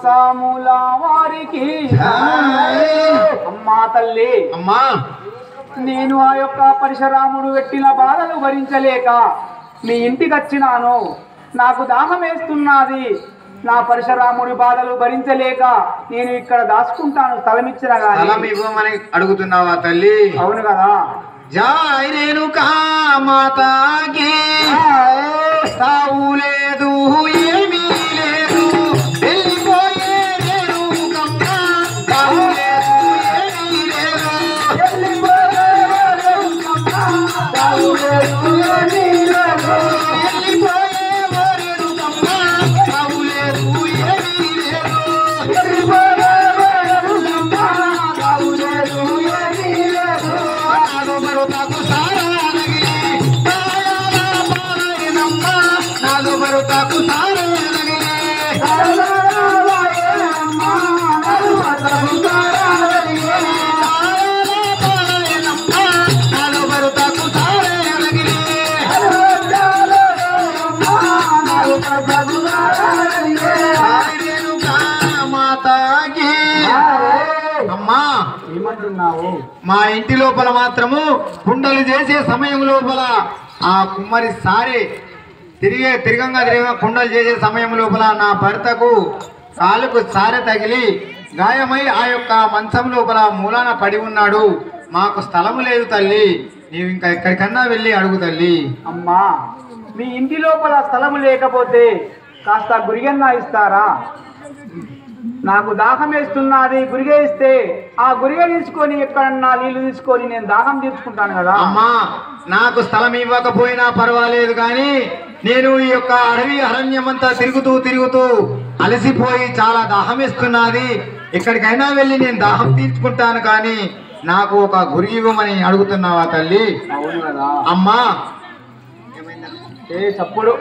సాముల వారికి అమ్మా తల్లి అమ్మా నేను ఆ యొక్క పరశురాముడు పెట్టిన బాధలు భరించలేక మీ ఇంటికి వచ్చినాను. నాకు దాహం వేస్తున్నది. నా పరశురాముడి బాధలు భరించలేక నేను ఇక్కడ దాచుకుంటాను. స్థలం ఇచ్చిన స్థలం ఇవ్వమని అడుగుతున్నావా తల్లి? అవును కదా. జాయ్ రేణుకా మాతాకి తావు లేదు ఏమీ లేదు వెళ్ళిపోయే రేణుకమ్మ తావు లేదు ఏమీ లేదు వెళ్ళిపోయే రేణుకమ్మ తావు లేదు ఏమీ లేదు వెళ్ళిపోయే రేణుకమ్మ తావు లేదు ఏమీ లేదు వెళ్ళిపోయే రేణుకమ్మ తావు లేదు ఏమీ లేదు నాదో మరొకకు సారానగిరి నాదో మరొకకు సారానగిరి నాదో మరొకకు సారానగిరి మాతాకి అమ్మా ఏమంటున్నావు? మా ఇంటి లోపల మాత్రము కుండలు చేసే సమయం లోపల ఆ కుమ్మరి తిరగంగా కుండలు చేసే సమయం లోపల నా భర్తకు కాలుకు సారె తగిలి గాయమై ఆ యొక్క మంచం లోపల మూలాన పడి ఉన్నాడు. మాకు స్థలము లేదు తల్లి, నీవు ఇంకా ఎక్కడికన్నా వెళ్ళి అడుగు తల్లి. అమ్మా మీ ఇంటి లోపల స్థలము లేకపోతే కాస్త గురిగన్నా ఇస్తారా? నాకు దాహం వేస్తున్నది. గురిగ ఇస్తే ఆ గురిగ తీసుకొని ఎక్కడన్నా నీళ్లు తీసుకొని నేను దాహం తీర్చుకుంటాను కదా. అమ్మా నాకు స్థలం ఇవ్వకపోయినా పర్వాలేదు కానీ నేను ఈ యొక్క అడవి అరణ్యమంతా తిరుగుతూ అలసిపోయి చాలా దాహం వేస్తున్నది. ఎక్కడికైనా వెళ్ళి నేను దాహం తీర్చుకుంటాను కానీ నాకు ఒక గురి ఇవ్వమని అడుగుతున్నావా తల్లి? అవును కదా. అమ్మా చప్పుడు